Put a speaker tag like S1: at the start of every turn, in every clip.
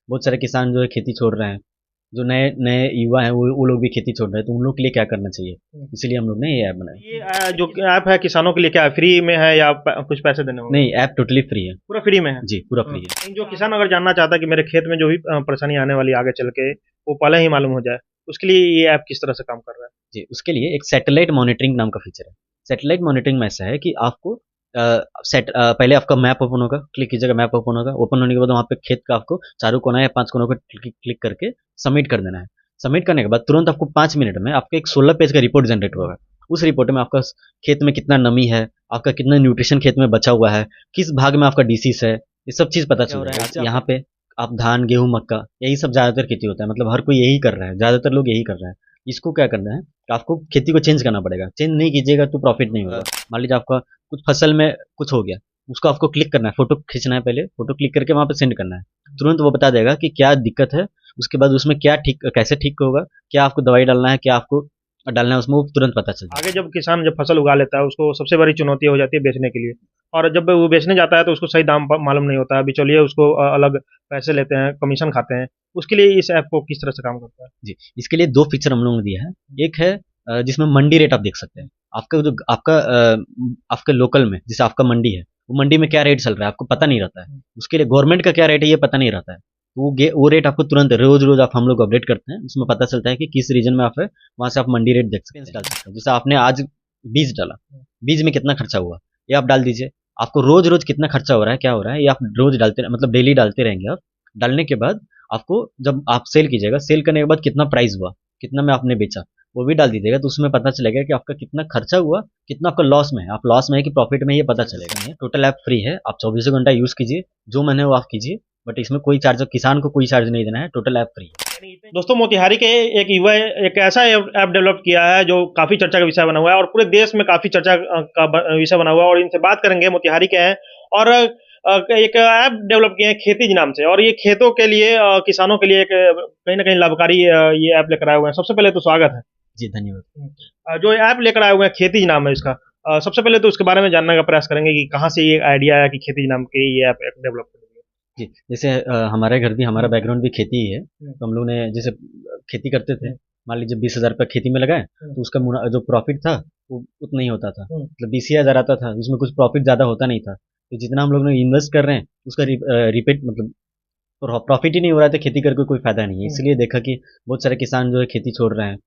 S1: बहुत सारे किसान जो है खेती छोड़ रहे हैं। जो नए नए युवा हैं वो लोग भी खेती छोड़ रहे हैं, तो उन लोग के लिए क्या करना चाहिए? इसीलिए हम लोग ने ये ऐप बनाया।
S2: ये जो ऐप है किसानों के लिए क्या है, फ्री में है या कुछ पैसे देने होंगे?
S1: नहीं, ऐप टोटली फ्री है।
S2: पूरा फ्री में है।
S1: जी, पूरा फ्री है।
S2: लेकिन जो किसान अगर जानना चाहता है कि मेरे खेत में जो भी परेशानी आने वाली है आगे चल के, वो पहले ही मालूम हो जाए, उसके लिए ये ऐप किस तरह से काम कर रहा है?
S1: जी, उसके लिए एक सैटेलाइट मॉनिटरिंग नाम का फीचर है। सैटेलाइट मॉनिटरिंग में ऐसा है कि आपको पहले आपका मैप ओपन होगा, क्लिक कीजिएगा, मैप ओपन होगा। ओपन होने के बाद वहाँ पे खेत का आपको चारों कोना या 5 कोनों पे क्लिक करके सबमिट कर देना है। सबमिट करने के बाद तुरंत आपको 5 मिनट में आपको एक 16 पेज का रिपोर्ट जनरेट होगा। उस रिपोर्ट में आपका खेत में कितना नमी है, आपका कितना न्यूट्रिशन खेत में बचा हुआ है, किस भाग में आपका डिसीज़ है, ये सब चीज़ पता चल रहा है। यहाँ पे आप धान, गेहूँ, मक्का यही सब ज़्यादातर खेती होता है, मतलब हर कोई यही कर रहा है, ज़्यादातर लोग यही कर रहे हैं। इसको क्या करना है, आपको खेती को चेंज करना पड़ेगा। चेंज नहीं कीजिएगा तो प्रॉफिट नहीं होगा। मान लीजिए आपका कुछ फसल में कुछ हो गया, उसको आपको क्लिक करना है, फोटो खींचना है, पहले फोटो क्लिक करके वहाँ पे सेंड करना है। तुरंत वो बता देगा कि क्या दिक्कत है, उसके बाद उसमें क्या ठीक कैसे ठीक होगा, क्या आपको दवाई डालना है, क्या आपको डालना है उसमें, वो तुरंत पता चल
S2: आगे
S1: जाएगा।
S2: जब किसान जब फसल उगा लेता है, उसको सबसे बड़ी चुनौती हो जाती है बेचने के लिए। और जब वो बेचने जाता है तो उसको सही दाम मालूम नहीं होता है, बिचौलिए उसको अलग पैसे लेते हैं, कमीशन खाते हैं। उसके लिए इस ऐप को किस तरह से काम करता है?
S1: जी, इसके लिए 2 फीचर हम लोगों ने दिया है। एक है जिसमें मंडी रेट आप देख सकते हैं। आपका लोकल में जैसे आपका मंडी है, वो मंडी में क्या रेट चल रहा है आपको पता नहीं रहता है। उसके लिए गवर्नमेंट का क्या रेट है ये पता नहीं रहता है। तो वो रेट आपको तुरंत रोज़-रोज़ आप हम लोग अपडेट करते हैं। उसमें पता चलता है कि किस रीजन में आप है, वहाँ से आप मंडी रेट देख सकते हैं, डाल सकते हैं। जैसे आपने आज बीज डाला, बीज में कितना खर्चा हुआ, ये आप डाल दीजिए। आपको रोज़-रोज़ कितना खर्चा हो रहा है, क्या हो रहा है, ये आप रोज़ डालते मतलब डेली डालते रहेंगे आप। डालने के बाद आपको जब आप सेल कीजिएगा, सेल करने के बाद कितना प्राइस हुआ, कितना में आपने बेचा, वो भी डाल दीजिएगा, तो उसमें पता चलेगा कि आपका कितना खर्चा हुआ, कितना आपका लॉस में है, आप लॉस में है कि प्रॉफिट में, ये पता चलेगा। टोटल ऐप फ्री है, आप 24 घंटा यूज़ कीजिए, जो मन है वो आप कीजिए, बट इसमें कोई चार्ज, किसान को कोई चार्ज नहीं देना है, टोटल ऐप फ्री है।
S2: दोस्तों, मोतिहारी के एक युवा एक ऐसा ऐप डेवलप किया है जो काफी चर्चा का विषय बना हुआ है और पूरे देश में काफी चर्चा का विषय बना हुआ है। और इनसे बात करेंगे, मोतिहारी के हैं और एक ऐप डेवलप किए हैं खेतीज नाम से। और ये खेतों के लिए, किसानों के लिए एक कहीं ना कहीं लाभकारी ये ऐप लेकर आए हुए हैं। सबसे पहले तो स्वागत है।
S1: जी, धन्यवाद।
S2: जो ऐप लेकर आए हुए हैं, खेतीज नाम है इसका। सबसे पहले तो उसके बारे में जानने का प्रयास करेंगे कि कहाँ से ये आइडिया है कि खेतीज नाम के ये ऐप डेवलप करेंगे।
S1: जी, जैसे हमारा घर भी, हमारा बैकग्राउंड भी खेती ही है, तो हम लोग ने जैसे खेती करते थे, मान लीजिए 20,000 रुपये खेती में लगाए, तो उसका जो प्रॉफिट था वो उतना ही होता था, मतलब 20 ही हज़ार आता था, उसमें कुछ प्रॉफिट ज़्यादा होता नहीं था। तो जितना हम लोग ने इन्वेस्ट कर रहे हैं उसका रिपीट मतलब प्रॉफिट ही नहीं हो रहा है, तो खेती करके कोई फायदा नहीं है। इसलिए देखा कि बहुत सारे किसान जो है खेती छोड़ रहे हैं,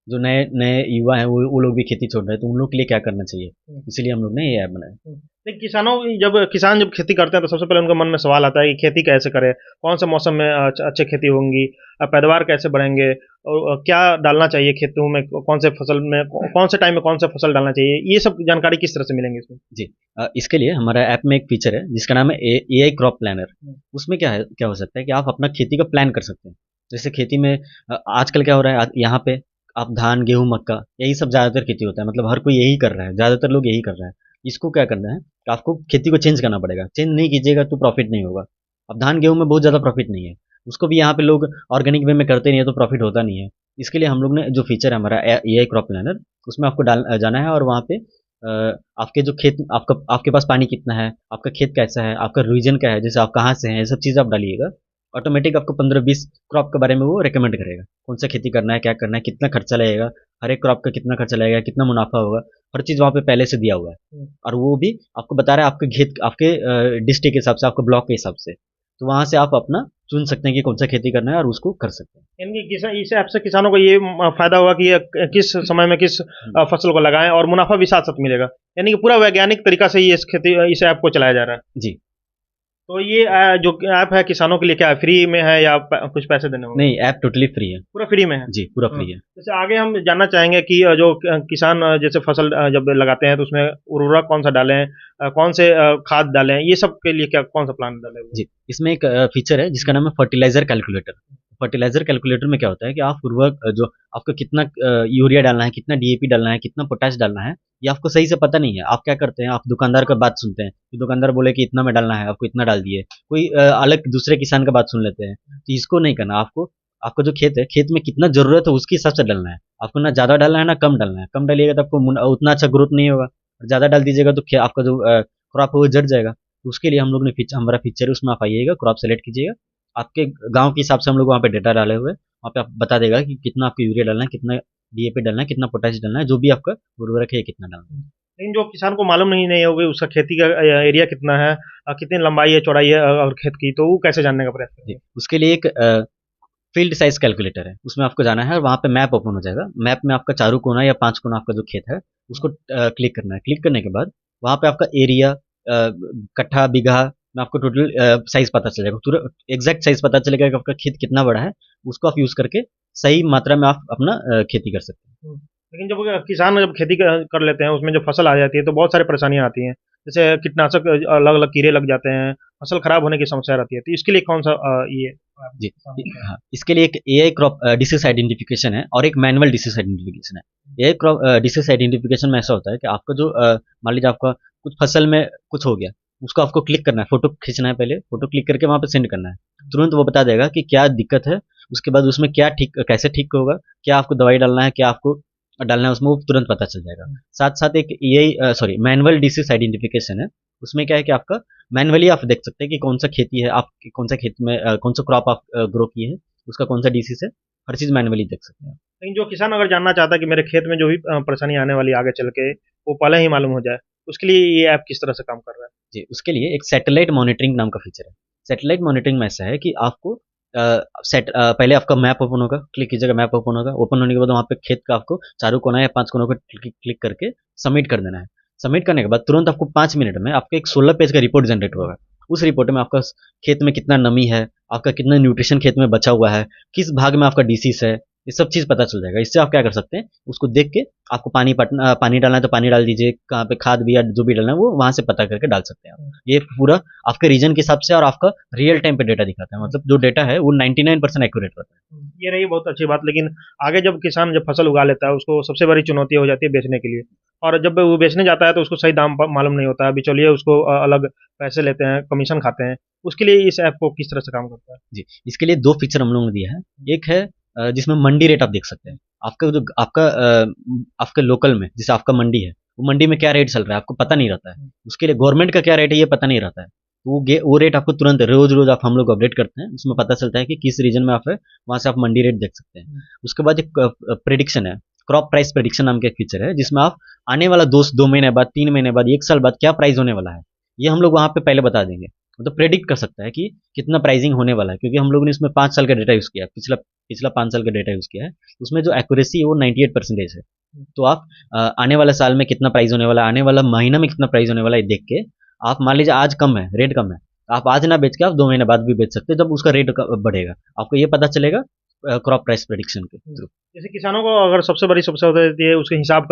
S1: जो नए नए युवा हैं वो लोग भी खेती छोड़ रहे हैं, तो उन लोग के लिए क्या करना चाहिए? इसीलिए हम लोग ने ये ऐप बनाया।
S2: देखिए, किसान जब खेती करते हैं तो सबसे पहले उनके मन में सवाल आता है कि खेती कैसे करें, कौन से मौसम में अच्छी खेती होंगी, पैदावार कैसे बढ़ेंगे, और क्या डालना चाहिए खेतों में, कौन से फसल में कौन से टाइम में कौन सा फसल डालना चाहिए, ये सब जानकारी किस तरह से मिलेंगे इसमें?
S1: जी, इसके लिए हमारा ऐप में एक फीचर है जिसका नाम है एआई क्रॉप प्लानर। उसमें क्या हो सकता है कि आप अपना खेती का प्लान कर सकते हैं। जैसे खेती में आजकल क्या हो रहा है, यहाँ पे आप धान, गेहूँ, मक्का यही सब ज़्यादातर खेती होता है, मतलब हर कोई यही कर रहा है, ज़्यादातर लोग यही कर रहे हैं। इसको क्या करना है कि आपको खेती को चेंज करना पड़ेगा। चेंज नहीं कीजिएगा तो प्रॉफिट नहीं होगा। अब धान, गेहूँ में बहुत ज़्यादा प्रॉफिट नहीं है। उसको भी यहाँ पे लोग ऑर्गेनिक वे में करते नहीं है, तो प्रॉफिट होता नहीं है। इसके लिए हम लोग ने जो फीचर है हमारा एआई क्रॉप प्लानर, उसमें आपको जाना है और वहाँ पे आपके जो खेत, आपके पास पानी कितना है, आपका खेत कैसा है, आपका रीजन क्या है, जैसे आप कहाँ से हैं, ये सब चीज़ आप डालिएगा। ऑटोमेटिक आपको 15-20 क्रॉप के बारे में वो रिकमेंड करेगा, कौन सा खेती करना है, क्या करना है, कितना खर्चा लगेगा, हर एक क्रॉप का कितना खर्चा लगेगा, कितना मुनाफा होगा, हर चीज़ वहाँ पे पहले से दिया हुआ है। और वो भी आपको बता रहा है आपके खेत, आपके डिस्ट्रिक्ट के हिसाब से, आपके ब्लॉक के हिसाब से। तो वहाँ से आप अपना चुन सकते हैं कि कौन सा खेती करना है और उसको कर सकते हैं।
S2: यानी कि इस ऐप से किसानों को ये फायदा हुआ कि ये किस समय में किस फसल को लगाएं और मुनाफा भी साथ साथ मिलेगा। यानी कि पूरा वैज्ञानिक तरीका से ये इस ऐप को चलाया जा रहा है।
S1: जी।
S2: तो ये जो ऐप है किसानों के लिए क्या है, फ्री में है या कुछ पैसे देने होंगे?
S1: नहीं, ऐप टोटली फ्री है।
S2: पूरा फ्री में है।
S1: जी, पूरा फ्री है।
S2: जैसे आगे हम जानना चाहेंगे कि जो किसान जैसे फसल जब लगाते हैं तो उसमें उर्वरक कौन सा डालें, कौन से खाद डालें, ये सब के लिए क्या कौन सा प्लान डालें?
S1: जी, इसमें एक फीचर है जिसका नाम है फर्टिलाइज़र कैलकुलेटर। फर्टिलाइज़र कैलकुलेटर में क्या होता है कि आप उर्वरक जो आपको कितना यूरिया डालना है, कितना डीएपी डालना है, कितना पोटाश डालना है, ये आपको सही से पता नहीं है। आप क्या करते हैं, आप दुकानदार का बात सुनते हैं, तो दुकानदार बोले कि इतना में डालना है, आपको इतना डाल दिए। कोई अलग दूसरे किसान का बात सुन लेते हैं, तो इसको नहीं करना। आपको आपका जो खेत है, खेत में कितना ज़रूरत है उसके हिसाब से डालना है। आपको ना ज़्यादा डालना है, ना कम डालना है। कम डालिएगा तो आपको उतना अच्छा ग्रोथ नहीं होगा, और ज़्यादा डाल दीजिएगा तो आपका जो क्रॉप है वो जड़ जाएगा। तो उसके लिए हम लोग ने हमारा फीचर है, उसमें आप आइएगा, क्रॉप सेलेक्ट कीजिएगा, आपके गाँव के हिसाब से हम लोग वहाँ पे डेटा डाले हुए हैं। वहाँ पे आप बता देगा कि कितना आपको यूरिया डालना है, कितना डीएपी डालना है, कितना पोटेश डालना है, जो भी आपका उर्वरक है ये कितना डालना है।
S2: लेकिन जो किसान को मालूम नहीं होगी उसका खेती का एरिया कितना है, कितनी लंबाई है, चौड़ाई है और खेत की, तो वो कैसे जानने का प्रयास
S1: जी,
S2: करेंगे?
S1: उसके लिए एक फील्ड साइज़ कैलकुलेटर है, उसमें आपको जाना है और वहाँ पे मैप ओपन हो जाएगा। मैप में आपका चारों कोना या 5 कोना आपका जो खेत है, उसको क्लिक करना है। क्लिक करने के बाद वहाँ पे आपका एरिया कट्ठा, बीघा में आपको टोटल साइज़ पता चल जाएगा। तुरंत एग्ज़ैक्ट साइज़ पता चलेगा कि आपका खेत कितना बड़ा है, उसको आप यूज़ करके सही मात्रा में आप अपना खेती कर सकते हैं।
S2: लेकिन जब किसान जब खेती कर लेते हैं, उसमें जब फसल आ जाती है, तो बहुत सारी परेशानियाँ आती हैं। जैसे कीटनाशक अलग-अलग कीड़े लग जाते हैं, फसल खराब होने की समस्या रहती है। तो इसके लिए कौन-सा ये
S1: जी,
S2: किसानों को क्या है?
S1: हाँ, इसके लिए एक एआई क्रॉप डिसीज़ आइडेंटिफिकेशन है और एक मैनुअल डिसीज़ आइडेंटिफिकेशन है। एआई क्रॉप डिसीज़ आइडेंटिफिकेशन में ऐसा होता है कि आपका जो मान लीजिए आपका कुछ फसल में कुछ हो गया, उसको आपको क्लिक करना है, फ़ोटो खींचना है पहले, फ़ोटो क्लिक करके वहाँ पे सेंड करना है। तुरंत वो बता देगा कि क्या दिक्कत है, उसके बाद उसमें क्या ठीक कैसे ठीक होगा, क्या आपको दवाई डालना है, क्या आपको डालना है उसमें, वो तुरंत पता चल जाएगा। साथ-साथ एक एआई मैनुअल डिसीज़ आइडेंटिफिकेशन है, उसमें क्या है कि आपका मैनुअली आप देख सकते हैं कि कौन सा खेती है, आप कौन सा खेत में कौन सा क्रॉप आप ग्रो किए हैं, उसका कौन सा डिसीज है, हर चीज़ मैनुअली देख सकते हैं आप।
S2: लेकिन जो किसान अगर जानना चाहता है कि मेरे खेत में जो भी परेशानी आने वाली है आगे चल के, वो पहले ही मालूम हो जाए, उसके लिए ये ऐप किस तरह से काम कर रहा है?
S1: जी, उसके लिए एक सैटेलाइट मॉनिटरिंग नाम का फीचर है। सैटेलाइट मॉनिटरिंग में ऐसा है कि आपको पहले आपका मैप ओपन होगा, क्लिक कीजिएगा, मैप ओपन होगा, ओपन होने के बाद वहाँ पे खेत का आपको चारों कोना या 5 कोनों को क्लिक क्लिक करके सबमिट कर देना है। सबमिट करने के बाद तुरंत आपको 5 मिनट में आपका एक 16 पेज का रिपोर्ट जनरेट होगा। उस रिपोर्ट में आपका खेत में कितना नमी है, आपका कितना न्यूट्रिशन खेत में बचा हुआ है, किस भाग में आपका डिसीज़ है, ये सब चीज़ पता चल जाएगा। इससे आप क्या कर सकते हैं, उसको देख के आपको पानी डालना है तो पानी डाल दीजिए, कहाँ पे खाद भी या जो भी डालना है वो वहाँ से पता करके डाल सकते हैं आप। ये पूरा आपके रीजन के हिसाब से और आपका रियल टाइम पे डेटा दिखाता है, मतलब जो डेटा है वो 99% एक्यूरेट रहता है।
S2: ये रही बहुत अच्छी बात, लेकिन आगे जब किसान जब फसल उगा लेता है, उसको सबसे बड़ी चुनौती हो जाती है बेचने के लिए। और जब वो बेचने जाता है तो उसको सही दाम मालूम नहीं होता है, बिचौलिए उसको अलग पैसे लेते हैं, कमीशन खाते हैं। उसके लिए इस ऐप को किस तरह से काम करता है?
S1: जी, इसके लिए 2 फीचर हम लोगों ने दिया है। एक है जिसमें मंडी रेट आप देख सकते हैं। आपका लोकल में जैसे आपका मंडी है, वो मंडी में क्या रेट चल रहा है आपको पता नहीं रहता है। उसके लिए गवर्नमेंट का क्या रेट है ये पता नहीं रहता है। तो वो रेट आपको तुरंत रोज़-रोज़ आप हम लोग अपडेट करते हैं। उसमें पता चलता है कि किस रीजन में आप है, वहाँ से आप मंडी रेट देख सकते हैं। उसके बाद एक प्रेडिक्शन है, क्रॉप प्राइस प्रेडिक्शन नाम का एक फीचर है, जिसमें आप आने वाला 2 महीने बाद, 3 महीने बाद, 1 साल बाद क्या प्राइस होने वाला है, ये हम लोग वहाँ पे पहले बता देंगे। मतलब प्रेडिक्ट कर सकता है कि कितना प्राइसिंग होने वाला है, क्योंकि हम लोगों ने इसमें 5 साल का डेटा यूज़ किया है, पिछला पिछला 5 साल का डेटा यूज़ किया है। उसमें जो एक्यूरेसी है वो 98% है। तो आप आने वाले साल में कितना प्राइस होने वाला है, आने वाला महीना में कितना प्राइस होने वाला है, देख के आप मान लीजिए आज कम है, रेट कम है, आप आज ना बेच के आप 2 महीने बाद भी बेच सकते हैं, जब उसका रेट बढ़ेगा। आपको ये पता चलेगा क्रॉप प्राइस प्रेडिक्शन के थ्रू।
S2: जैसे किसानों को अगर सबसे बड़ी समस्या हो जाती है उसके हिसाब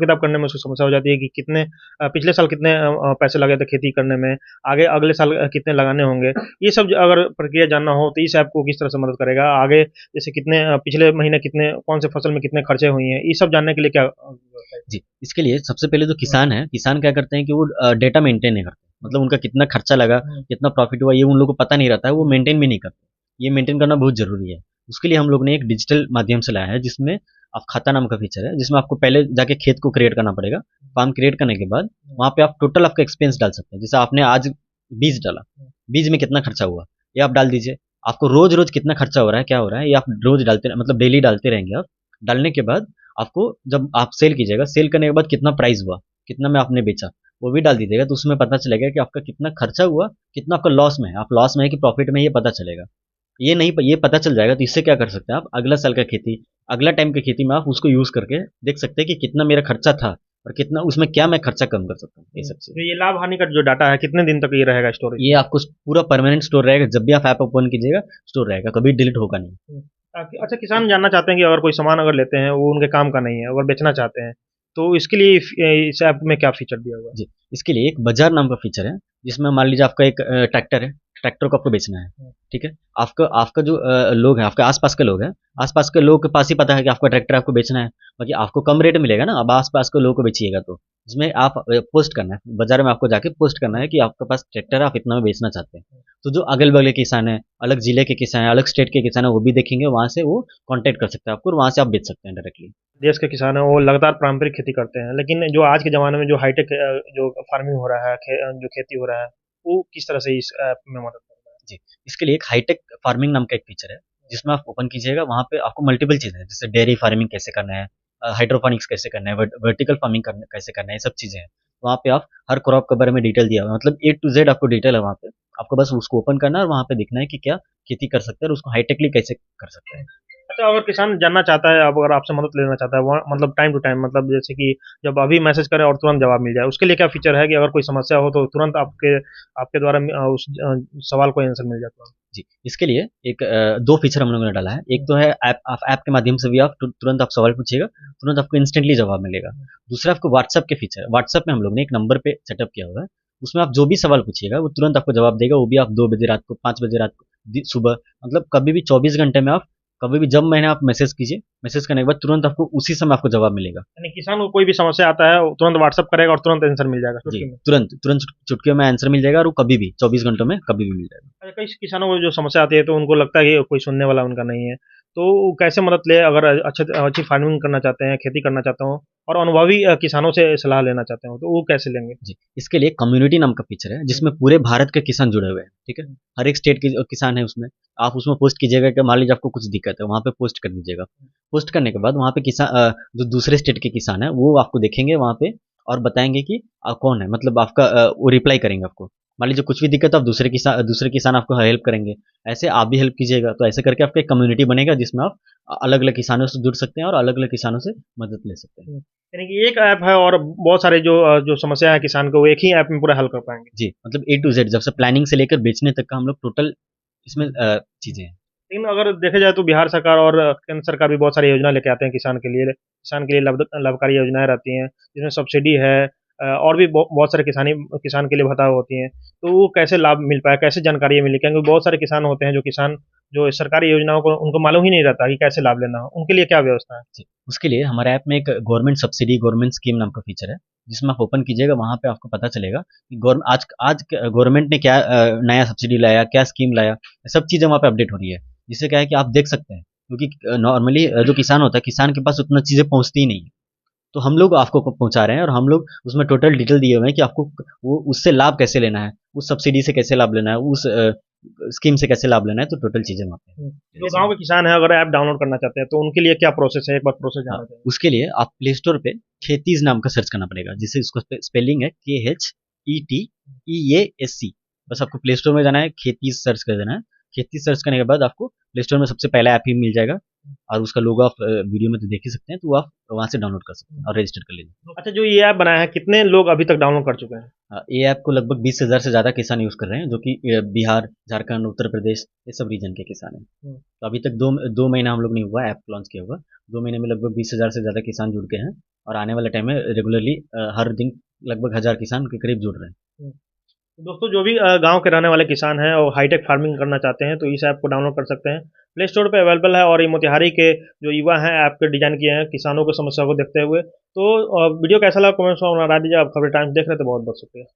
S2: किताब करने में उसको समस्या हो जाती है कि कितने पिछले साल कितने पैसे लगे थे खेती करने में, आगे अगले साल कितने लगाने होंगे। ये सब अगर प्रक्रिया जानना हो तो इस ऐप को किस तरह से मदद करेगा? आगे जैसे कितने पिछले महीने कितने कौन से फसल में कितने खर्चे हुए हैं, ये सब जानने के लिए क्या व्यवस्था है?
S1: जी, इसके लिए सबसे पहले जो किसान है, किसान क्या करते हैं कि वो डेटा मेंटेन नहीं करते। मतलब उनका कितना खर्चा लगा, कितना प्रॉफिट हुआ, ये उन लोगों को पता नहीं रहता है, वो मेंटेन भी नहीं करते। ये मेंटेन करना बहुत ज़रूरी है। उसके लिए हम लोग ने एक डिजिटल माध्यम से लाया है, जिसमें आप खाता नाम का फीचर है, जिसमें आपको पहले जाके खेत को क्रिएट करना पड़ेगा। फार्म क्रिएट करने के बाद वहाँ पे आप टोटल आपका एक्सपेंस डाल सकते हैं। जैसे आपने आज बीज डाला, बीज में कितना खर्चा हुआ, ये आप डाल दीजिए। आपको रोज़-रोज़ कितना खर्चा हो रहा है, क्या हो रहा है, ये आप रोज़ डालते मतलब डेली डालते रहेंगे आप। डालने के बाद आपको जब आप सेल कीजिएगा, सेल करने के बाद कितना प्राइस हुआ, कितना में आपने बेचा, वो भी डाल दीजिएगा, तो उसमें पता चलेगा कि आपका कितना खर्चा हुआ, कितना आपका लॉस में है, आप लॉस में है कि प्रॉफिट में, ये पता चलेगा। ये पता चल जाएगा तो इससे क्या कर सकते हैं आप, अगला साल का खेती, अगला टाइम की खेती में आप उसको यूज़ करके देख सकते हैं कि कितना मेरा खर्चा था और कितना उसमें क्या मैं खर्चा कम कर सकता हूँ, ये सब
S2: तो
S1: चीज़ें।
S2: ये लाभ हानि का जो डाटा है कितने दिन तक ये रहेगा स्टोरेज?
S1: ये आपको पूरा परमानेंट स्टोर रहेगा, जब भी आप ऐप ओपन कीजिएगा, स्टोर रहेगा, कभी डिलीट होगा नहीं।
S2: अच्छा, किसान जानना चाहते हैं कि अगर कोई सामान अगर लेते हैं वो उनके काम का नहीं है, अगर बेचना चाहते हैं, तो इसके लिए इस ऐप में क्या फीचर दिया हुआ है?
S1: जी, इसके लिए एक बाज़ार नाम का फ़ीचर है, जिसमें मान लीजिए आपका एक ट्रैक्टर है, ट्रैक्टर को आपको बेचना है, ठीक है? आपका आपका जो लोग हैं, आपके आस-पास के लोग हैं, आस-पास के लोगों के पास ही पता है कि आपका ट्रैक्टर आपको बेचना है, बाकी आपको कम रेट मिलेगा ना, अब आस-पास के लोगों को बेचिएगा तो। इसमें आप पोस्ट करना है, बाज़ार में आपको जाके पोस्ट करना है कि आपके पास ट्रैक्टर है, आप इतना में बेचना चाहते हैं। तो जो अगल-बगल के किसान हैं, अलग ज़िले के किसान हैं, अलग स्टेट के किसान हैं, वो भी देखेंगे, वहाँ से वो कॉन्टैक्ट कर सकते हैं आपको और वहाँ से आप बेच सकते हैं डायरेक्टली।
S2: देश के किसान हैं वो लगातार पारंपरिक खेती करते हैं, लेकिन जो आज के ज़माने में जो हाईटेक जो फार्मिंग हो रहा है, जो खेती हो रहा है, वो किस तरह से इस ऐप में मदद कर रहा है?
S1: जी, इसके लिए एक हाईटेक फार्मिंग नाम का एक फीचर है, जिसमें आप ओपन कीजिएगा, वहाँ पे आपको मल्टीपल चीज़ें हैं, जैसे डेयरी फार्मिंग कैसे करना है, हाइड्रोपोनिक्स कैसे करना है, वर्टिकल फार्मिंग करना कैसे करना है, ये सब चीज़ें हैं। वहाँ पे आप हर क्रॉप के बारे में डिटेल दिया हुआ है, मतलब ए टू ज़ेड आपको डिटेल है वहाँ पे। आपको बस उसको ओपन करना है और वहाँ पे देखना है कि क्या खेती कर सकते हैं और उसको हाईटेकली कैसे कर सकते हैं।
S2: अच्छा, अगर किसान जानना चाहता है, अब अगर आपसे मदद लेना चाहता है, वो मतलब टाइम टू टाइम, मतलब जैसे कि जब अभी मैसेज करें और तुरंत जवाब मिल जाए, उसके लिए क्या फीचर है कि अगर कोई समस्या हो तो तुरंत आपके आपके द्वारा उस सवाल को आंसर मिल जाता है?
S1: जी, इसके लिए एक 2 फीचर हम लोगों ने डाला है। एक तो है ऐप के माध्यम से भी आप तुरंत आप सवाल पूछिएगा, तुरंत आपको इंस्टेंटली जवाब मिलेगा। दूसरा आपको व्हाट्सएप के फीचर, व्हाट्सएप में हम लोग ने एक नंबर पे सेटअप किया हुआ है, उसमें आप जो भी सवाल पूछिएगा वो तुरंत आपको जवाब देगा, वो भी आप 2 बजे रात को, 5 बजे रात को, सुबह, मतलब कभी भी 24 घंटे में आप कभी भी जब मैंने आप मैसेज कीजिए, मैसेज करने के बाद तुरंत आपको उसी समय आपको जवाब मिलेगा।
S2: यानी किसान को कोई भी समस्या आता है, वो तुरंत व्हाट्सएप करेगा और तुरंत आंसर मिल जाएगा
S1: जी,
S2: चुटकी में?
S1: तुरंत तुरंत चुटकियों में आंसर मिल जाएगा और वो कभी भी 24 घंटों में कभी भी मिल जाएगा।
S2: अच्छा, कई किसानों को जो समस्या आती है तो उनको लगता है कि कोई सुनने वाला उनका नहीं है, तो वो कैसे मदद ले, अगर अच्छी फार्मिंग करना चाहते हैं, खेती करना चाहते हो और अनुभवी किसानों से सलाह लेना चाहते हो, तो वो कैसे लेंगे?
S1: जी, इसके लिए कम्युनिटी नाम का फीचर है, जिसमें पूरे भारत के किसान जुड़े हुए हैं, ठीक है? हर एक स्टेट के किसान है उसमें। आप उसमें पोस्ट कीजिएगा कि मान लीजिए आपको कुछ दिक्कत है, वहाँ पे पोस्ट कर दीजिएगा। पोस्ट करने के बाद वहाँ पे जो दूसरे स्टेट के किसान हैं, वो आपको देखेंगे वहाँ पे और बताएँगे कि कौन है, मतलब आपका वो रिप्लाई करेंगे आपको। मान लीजिए कुछ भी दिक्कत है, आप दूसरे किसान आपको हेल्प करेंगे। ऐसे आप भी हेल्प कीजिएगा, तो ऐसे करके आपका एक कम्युनिटी बनेगा, जिसमें आप अलग-अलग किसानों से जुड़ सकते हैं और अलग-अलग किसानों से मदद ले सकते हैं।
S2: यानी कि एक ऐप है और बहुत सारे जो समस्या है किसान को, वो एक ही ऐप में पूरा हल कर पाएंगे।
S1: जी, मतलब ए टू ज़ेड, जब से प्लानिंग से लेकर बेचने तक का हम लोग टोटल इसमें चीज़ें हैं।
S2: लेकिन अगर देखा जाए तो बिहार सरकार और केंद्र सरकार भी बहुत सारी योजना लेके आते हैं किसान के लिए लाभकारी योजनाएं रहती हैं, जिसमें सब्सिडी है, और भी बहुत सारे किसान के लिए भत्ता होती हैं। तो वो कैसे लाभ मिल पाए, कैसे जानकारी मिली? क्योंकि बहुत सारे किसान होते हैं जो सरकारी योजनाओं को उनको मालूम ही नहीं रहता कि कैसे लाभ लेना हो, उनके लिए क्या व्यवस्था है?
S1: जी, उसके लिए हमारे ऐप में एक गवर्नमेंट सब्सिडी, गवर्नमेंट स्कीम नाम का फीचर है, जिसमें आप ओपन कीजिएगा, वहाँ पे आपको पता चलेगा कि आज गवर्नमेंट ने क्या नया सब्सिडी लाया, क्या स्कीम लाया, सब चीज़ें वहाँ पे अपडेट हो रही है। जिससे क्या है कि आप देख सकते हैं, क्योंकि नॉर्मली जो किसान होता है, किसान के पास उतना चीज़ें पहुँचती ही नहीं है। तो हम लोग आपको पहुँचा रहे हैं और हम लोग उसमें टोटल डिटेल दिए हुए हैं कि आपको वो उससे लाभ कैसे लेना है, उस सब्सिडी से कैसे लाभ लेना है, उस स्कीम से कैसे लाभ लेना है, तो टोटल चीज़ें वहाँ पे हैं।
S2: जो गांव के किसान है, अगर ऐप डाउनलोड करना चाहते हैं तो उनके लिए क्या प्रोसेस है, एक बार प्रोसेस
S1: हाँ,
S2: जानना चाहिए।
S1: उसके लिए आप प्ले स्टोर पे खेतीज़ नाम का सर्च करना पड़ेगा, जिससे उसको स्पेलिंग है KHETEASC। बस आपको प्ले स्टोर में जाना है, खेतीज़ सर्च कर देना है। खेतीज़ सर्च करने के बाद आपको प्ले स्टोर में सबसे पहला ऐप ही मिल जाएगा और उसका लोगो आप वीडियो में तो देख ही सकते हैं, तो वो आप वहाँ से डाउनलोड कर सकते हैं और रजिस्टर कर लीजिए।
S2: अच्छा, जो ये ऐप बनाया है, कितने लोग अभी तक डाउनलोड कर चुके हैं?
S1: ये ऐप को लगभग 20,000 से ज़्यादा किसान यूज़ कर रहे हैं, जो कि बिहार, झारखंड, उत्तर प्रदेश, ये सब रीजन के किसान हैं। तो अभी तक 2 महीना हम लोग नहीं हुआ ऐप लॉन्च किया हुआ। 2 महीने में लगभग 20,000 से ज़्यादा किसान जुड़ गए हैं और आने वाले टाइम में रेगुलरली हर दिन लगभग 1,000 किसान के करीब जुड़ रहे हैं।
S2: तो दोस्तों, जो भी गांव के रहने वाले किसान हैं और हाईटेक फार्मिंग करना चाहते हैं, तो इस ऐप को डाउनलोड कर सकते हैं। प्ले स्टोर पे अवेलेबल है और ये मोतिहारी के जो युवा हैं, ऐप के डिजाइन किए हैं किसानों की समस्या को देखते हुए। तो वीडियो कैसा लगा कमेंट्स में बता दीजिए। आप खबर टाइम्स देख रहे थे, बहुत बहुत शुक्रिया।